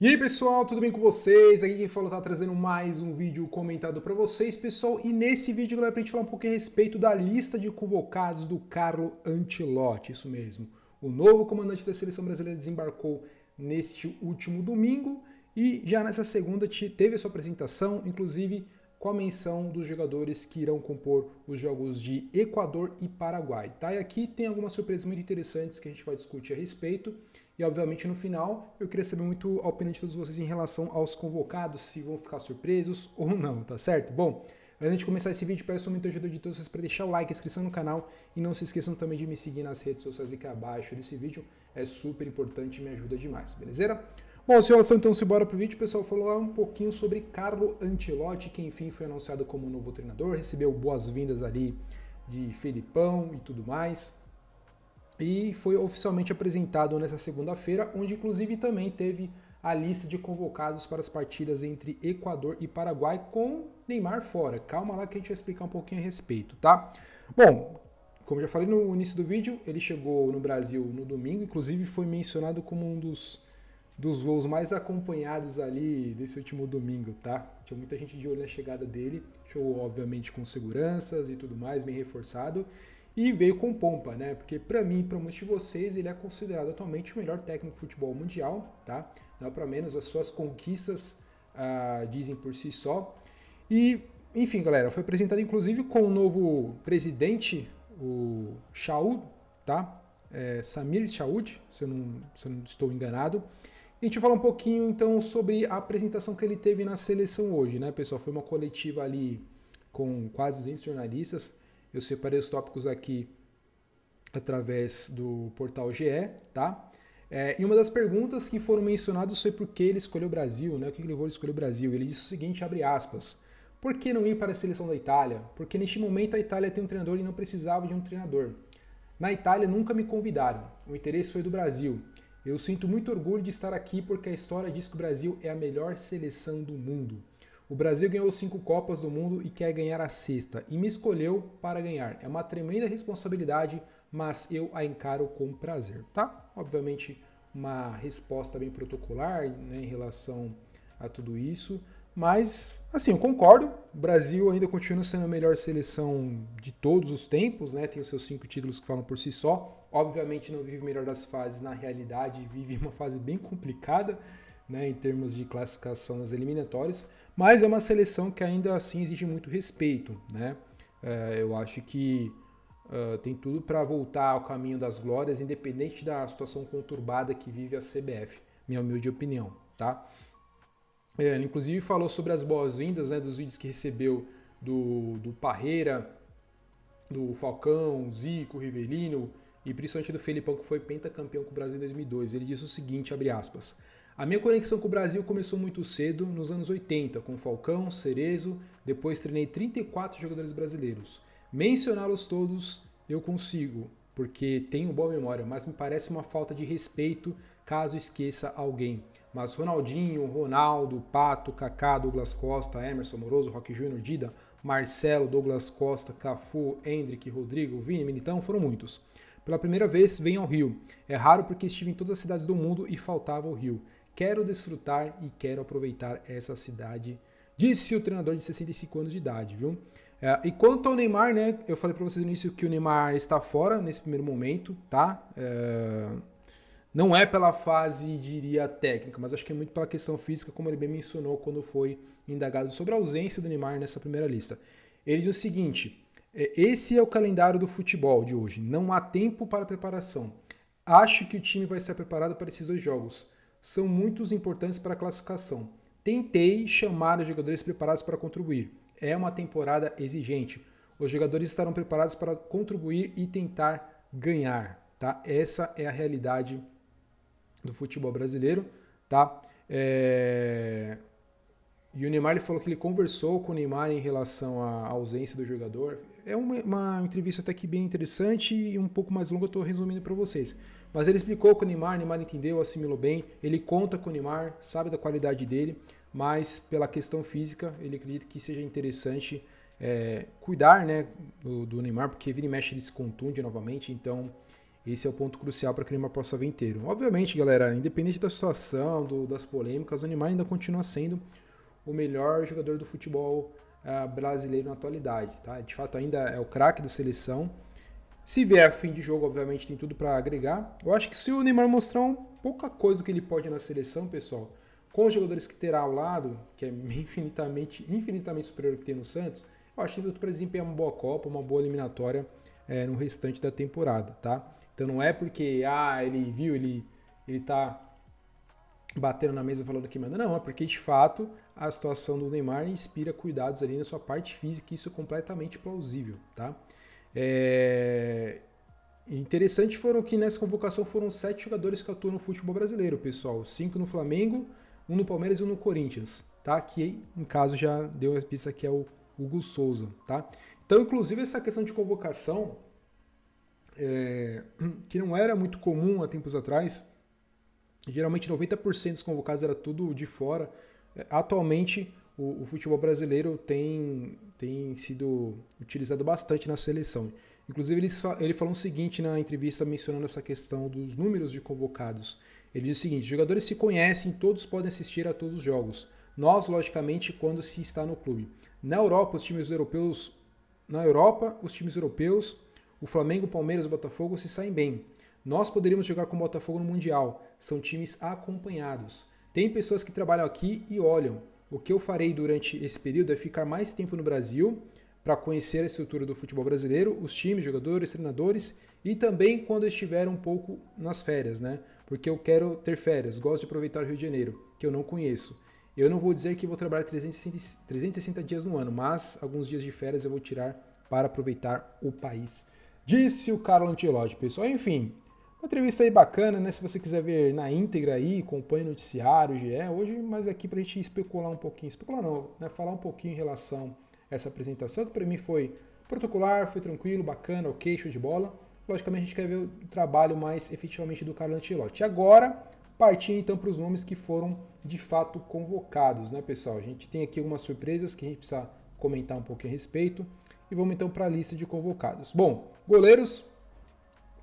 E aí pessoal, tudo bem com vocês? Aqui quem fala tá trazendo mais um vídeo comentado para vocês, pessoal. E nesse vídeo, galera, pra gente falar um pouquinho a respeito da lista de convocados do Carlo Ancelotti, isso mesmo. O novo comandante da seleção brasileira desembarcou neste último domingo e já nessa segunda teve a sua apresentação, inclusive com a menção dos jogadores que irão compor os jogos de Equador e Paraguai, tá? E aqui tem algumas surpresas muito interessantes que a gente vai discutir a respeito. E, obviamente, no final, eu queria saber muito a opinião de todos vocês em relação aos convocados, se vão ficar surpresos ou não, tá certo? Bom, antes de começar esse vídeo, peço muito ajuda de todos vocês para deixar o like, inscrição no canal e não se esqueçam também de me seguir nas redes sociais aqui abaixo desse vídeo, é super importante e me ajuda demais, beleza? Bom, senhores, então se bora pro vídeo, pessoal, falar um pouquinho sobre Carlo Ancelotti, que enfim foi anunciado como novo treinador, recebeu boas-vindas ali de Felipão e tudo mais. E foi oficialmente apresentado nessa segunda-feira, onde inclusive também teve a lista de convocados para as partidas entre Equador e Paraguai com Neymar fora. Calma lá que a gente vai explicar um pouquinho a respeito, tá? Bom, como já falei no início do vídeo, ele chegou no Brasil no domingo, inclusive foi mencionado como um dos voos mais acompanhados ali desse último domingo, tá? Tinha muita gente de olho na chegada dele, show obviamente com seguranças e tudo mais, bem reforçado. E veio com pompa, né? Porque para mim, para muitos de vocês, ele é considerado atualmente o melhor técnico de futebol mundial, tá? Não é para menos, as suas conquistas dizem por si só. E, enfim, galera, foi apresentado inclusive com o novo presidente, o Saud, tá? Samir Saud, se eu não estou enganado. E a gente vai falar um pouquinho, então, sobre a apresentação que ele teve na seleção hoje, né, pessoal? Foi uma coletiva ali com quase 200 jornalistas. Eu separei os tópicos aqui através do portal GE, tá? E uma das perguntas que foram mencionadas foi por que ele escolheu o Brasil, né? O que levou ele a escolher o Brasil. Ele disse o seguinte, abre aspas, por que não ir para a seleção da Itália? Porque neste momento a Itália tem um treinador e não precisava de um treinador. Na Itália nunca me convidaram, o interesse foi do Brasil. Eu sinto muito orgulho de estar aqui porque a história diz que o Brasil é a melhor seleção do mundo. O Brasil ganhou 5 Copas do Mundo e quer ganhar a sexta, e me escolheu para ganhar. É uma tremenda responsabilidade, mas eu a encaro com prazer, tá? Obviamente, uma resposta bem protocolar, né, em relação a tudo isso, mas, assim, eu concordo, o Brasil ainda continua sendo a melhor seleção de todos os tempos, né? Tem os seus 5 títulos que falam por si só, obviamente não vive o melhor das fases na realidade, vive uma fase bem complicada, né, em termos de classificação nas eliminatórias, mas é uma seleção que ainda assim exige muito respeito, né? Eu acho que tem tudo para voltar ao caminho das glórias, independente da situação conturbada que vive a CBF, minha humilde opinião, tá? Ele inclusive falou sobre as boas-vindas, né, dos vídeos que recebeu do Parreira, do Falcão, Zico, Rivelino e principalmente do Felipão, que foi pentacampeão com o Brasil em 2002. Ele disse o seguinte, abre aspas, a minha conexão com o Brasil começou muito cedo, nos anos 80, com Falcão, Cerezo, depois treinei 34 jogadores brasileiros. Mencioná-los todos eu consigo, porque tenho boa memória, mas me parece uma falta de respeito caso esqueça alguém. Mas Ronaldinho, Ronaldo, Pato, Kaká, Douglas Costa, Emerson Amoroso, Roque Júnior, Dida, Marcelo, Douglas Costa, Cafu, Hendrick, Rodrigo, Vini, Militão, foram muitos. Pela primeira vez venho ao Rio. É raro porque estive em todas as cidades do mundo e faltava o Rio. Quero desfrutar e quero aproveitar essa cidade, disse o treinador de 65 anos de idade, viu? E quanto ao Neymar, né, eu falei para vocês no início que o Neymar está fora nesse primeiro momento, tá? Não é pela fase, diria, técnica, mas acho que é muito pela questão física, como ele bem mencionou quando foi indagado sobre a ausência do Neymar nessa primeira lista. Ele diz o seguinte, esse é o calendário do futebol de hoje, não há tempo para preparação. Acho que o time vai estar preparado para esses 2 jogos. São muito importantes para a classificação. Tentei chamar os jogadores preparados para contribuir. É uma temporada exigente. Os jogadores estarão preparados para contribuir e tentar ganhar, tá? Essa é a realidade do futebol brasileiro, tá? E o Neymar ele falou que ele conversou com o Neymar em relação à ausência do jogador. É uma entrevista até que bem interessante e um pouco mais longa, eu estou resumindo para vocês. Mas ele explicou com o Neymar entendeu, assimilou bem, ele conta com o Neymar, sabe da qualidade dele, mas pela questão física, ele acredita que seja interessante cuidar, né, do Neymar, porque vira e mexe ele se contunde novamente, então Esse é o ponto crucial para que o Neymar possa vir inteiro. Obviamente, galera, independente da situação, das polêmicas, o Neymar ainda continua sendo o melhor jogador do futebol brasileiro na atualidade. Tá? De fato, ainda é o craque da seleção. Se vier fim de jogo, obviamente, tem tudo para agregar. Eu acho que se o Neymar mostrar pouca coisa que ele pode na seleção, pessoal, com os jogadores que terá ao lado, que é infinitamente superior ao que tem no Santos, eu acho que tem tudo para desempenhar uma boa Copa, uma boa eliminatória no restante da temporada, tá? Então não é porque ele viu, ele tá batendo na mesa falando que manda, não, é porque de fato a situação do Neymar inspira cuidados ali na sua parte física, e isso é completamente plausível, tá? Interessante foram que nessa convocação foram 7 jogadores que atuam no futebol brasileiro, pessoal. 5 no Flamengo, 1 no Palmeiras e 1 no Corinthians, tá? Que, em caso, já deu a pista que é o Hugo Souza, tá? Então, inclusive, essa questão de convocação, que não era muito comum há tempos atrás, geralmente 90% dos convocados era tudo de fora. Atualmente, o futebol brasileiro tem sido utilizado bastante na seleção. Inclusive, ele falou o seguinte na entrevista mencionando essa questão dos números de convocados. Ele diz o seguinte: os jogadores se conhecem, todos podem assistir a todos os jogos. Nós, logicamente, quando se está no clube. Na Europa, os times europeus, o Flamengo, o Palmeiras e o Botafogo se saem bem. Nós poderíamos jogar com o Botafogo no Mundial. São times acompanhados. Tem pessoas que trabalham aqui e olham. O que eu farei durante esse período é ficar mais tempo no Brasil para conhecer a estrutura do futebol brasileiro, os times, jogadores, treinadores, e também quando eu estiver um pouco nas férias, né? Porque eu quero ter férias, gosto de aproveitar o Rio de Janeiro, que eu não conheço. Eu não vou dizer que vou trabalhar 360 dias no ano, mas alguns dias de férias eu vou tirar para aproveitar o país. Disse o Carlo Ancelotti, pessoal. Enfim, uma entrevista aí bacana, né? Se você quiser ver na íntegra aí, acompanhe o noticiário, GE, hoje, mas aqui pra gente especular um pouquinho. Especular não, né? Falar um pouquinho em relação a essa apresentação, que para mim foi protocolar, foi tranquilo, bacana, ok, show de bola. Logicamente a gente quer ver o trabalho mais efetivamente do Carlo Ancelotti. Agora, partindo então para os nomes que foram de fato convocados, né, pessoal? A gente tem aqui algumas surpresas que a gente precisa comentar um pouquinho a respeito. E vamos então para a lista de convocados. Bom, goleiros: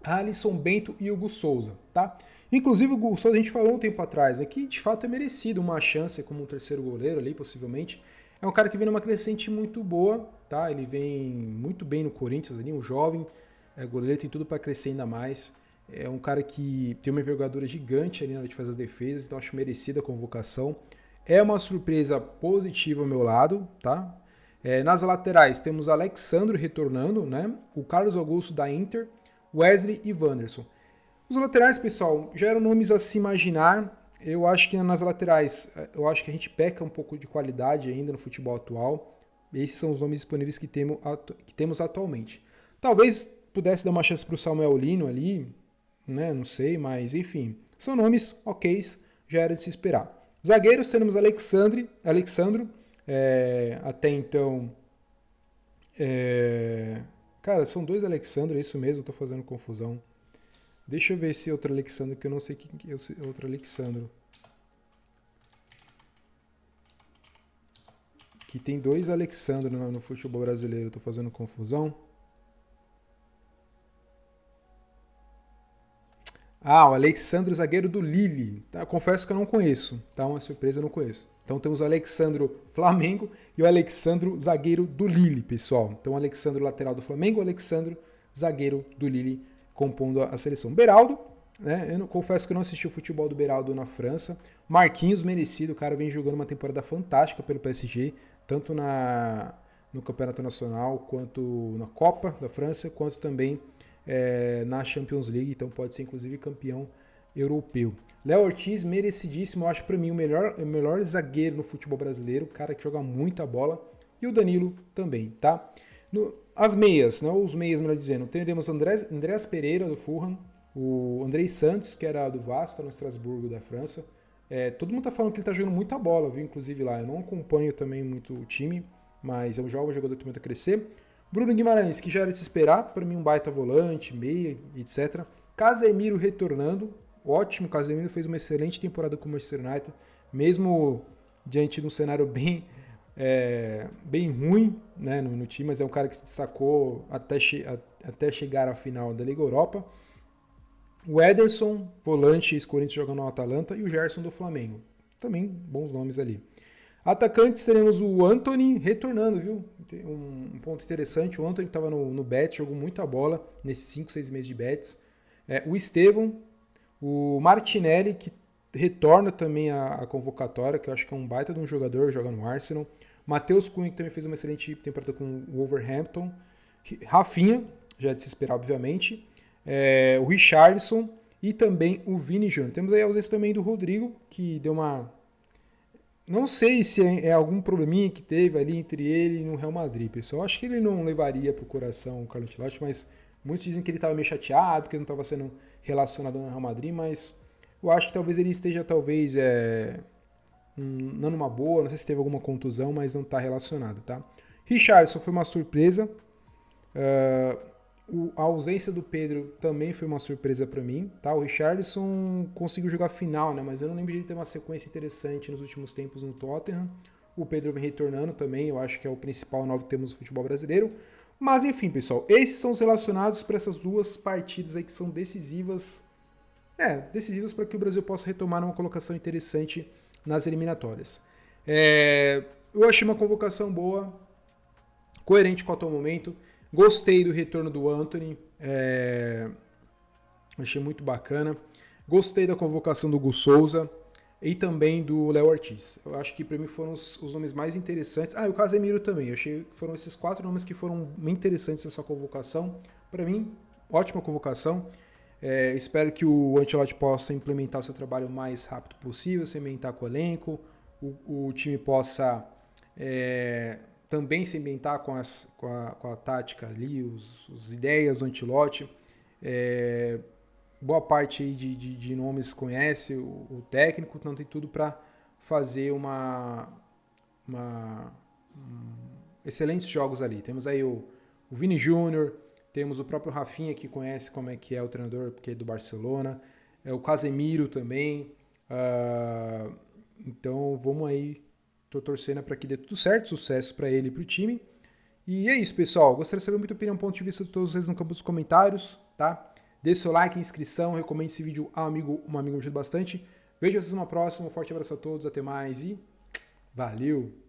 Alisson, Bento e Hugo Souza, tá? Inclusive o Hugo Souza a gente falou um tempo atrás, né, que de fato é merecido uma chance como um terceiro goleiro ali, possivelmente. É um cara que vem numa crescente muito boa, tá? Ele vem muito bem no Corinthians ali, um jovem goleiro, tem tudo para crescer ainda mais. É um cara que tem uma envergadura gigante ali na hora de fazer as defesas, então acho merecida a convocação. É uma surpresa positiva ao meu lado, tá? Nas laterais temos Alexandro retornando, né? O Carlos Augusto da Inter, Wesley e Wanderson. Os laterais, pessoal, já eram nomes a se imaginar. Eu acho que nas laterais, eu acho que a gente peca um pouco de qualidade ainda no futebol atual. Esses são os nomes disponíveis que temos atualmente. Talvez pudesse dar uma chance para o Samuel Lino ali, né? Não sei, mas enfim. São nomes ok, já era de se esperar. Zagueiros, temos Alexandro, até então... Cara, são 2 Alexandro, é isso mesmo, estou fazendo confusão. Deixa eu ver esse outro Alexandro, que eu não sei quem é o outro Alexandro. Que tem 2 Alexandro no futebol brasileiro, estou fazendo confusão. O Alexandro, zagueiro do Lille. Tá? Confesso que eu não conheço, tá? Uma surpresa, eu não conheço. Então temos o Alexandro Flamengo e o Alexandro zagueiro do Lille, pessoal. Então o Alexandro lateral do Flamengo, o Alexandro zagueiro do Lille compondo a seleção. Beraldo, né? Eu confesso que eu não assisti o futebol do Beraldo na França. Marquinhos, merecido, o cara vem jogando uma temporada fantástica pelo PSG, tanto no Campeonato Nacional, quanto na Copa da França, quanto também na Champions League, então pode ser inclusive campeão europeu. Léo Ortiz, merecidíssimo, eu acho para mim o melhor zagueiro no futebol brasileiro, o cara que joga muita bola, e o Danilo também, tá? As meias, não os meias, melhor dizendo, teremos Andrés Pereira do Fulham, o Andrei Santos, que era do Vasco, no Estrasburgo da França. Todo mundo tá falando que ele tá jogando muita bola, viu? Inclusive lá, eu não acompanho também muito o time, mas é um jovem jogador que tenta crescer. Bruno Guimarães, que já era de se esperar, para mim um baita volante, meia, etc. Casemiro retornando, ótimo, Casemiro fez uma excelente temporada com o Manchester United, mesmo diante de um cenário bem ruim, né, no time, mas é um cara que se destacou até chegar à final da Liga Europa. O Ederson, volante, ex-Corinthians jogando no Atalanta, e o Gerson do Flamengo. Também bons nomes ali. Atacantes, teremos o Antony retornando, viu? Um ponto interessante, o Antony estava no Betis, jogou muita bola nesses 5, 6 meses de Betis. O Estevão, o Martinelli, que retorna também à convocatória, que eu acho que é um baita de um jogador, joga no Arsenal. Matheus Cunha, que também fez uma excelente temporada com o Wolverhampton. Rafinha, já é de se esperar, obviamente. O Richarlison e também o Vini Júnior. Temos aí a ausência também do Rodrigo, que deu uma... Não sei se é algum probleminha que teve ali entre ele e o Real Madrid, pessoal. Acho que ele não levaria pro coração o Carlo Ancelotti, mas muitos dizem que ele estava meio chateado, porque não estava sendo relacionado ao Real Madrid, mas eu acho que talvez ele esteja, não numa boa, não sei se teve alguma contusão, mas não está relacionado, tá? Richarlison foi uma surpresa. A ausência do Pedro também foi uma surpresa para mim, tá? O Richarlison conseguiu jogar final, né? Mas eu não lembro de ele ter uma sequência interessante nos últimos tempos no Tottenham. O Pedro vem retornando também, eu acho que é o principal novo que temos no futebol brasileiro. Mas enfim, pessoal, esses são os relacionados para essas duas partidas aí que são decisivas. Decisivas para que o Brasil possa retomar uma colocação interessante nas eliminatórias. Eu achei uma convocação boa, coerente com o atual momento. Gostei do retorno do Antony, achei muito bacana. Gostei da convocação do Gus Souza e também do Léo Ortiz. Eu acho que para mim foram os nomes mais interessantes. E o Casemiro também. Eu achei que foram esses 4 nomes que foram bem interessantes nessa convocação. Para mim, ótima convocação. Espero que o Ancelotti possa implementar o seu trabalho o mais rápido possível, se ambientar com o elenco, o time possa também se ambientar com a tática ali, as ideias do Ancelotti. Boa parte aí de nomes conhece o técnico, então tem tudo para fazer excelentes jogos ali. Temos aí o Vini Júnior, temos o próprio Rafinha, que conhece como é que é o treinador, porque é do Barcelona, o Casemiro também. Então vamos aí, tô torcendo para que dê tudo certo, sucesso para ele e para o time. E é isso, pessoal. Gostaria de saber muita opinião, ponto de vista de todos vocês no campo dos comentários, tá? Deixe seu like, inscrição, recomende esse vídeo a um amigo me ajuda bastante. Vejo vocês numa próxima, um forte abraço a todos, até mais e valeu!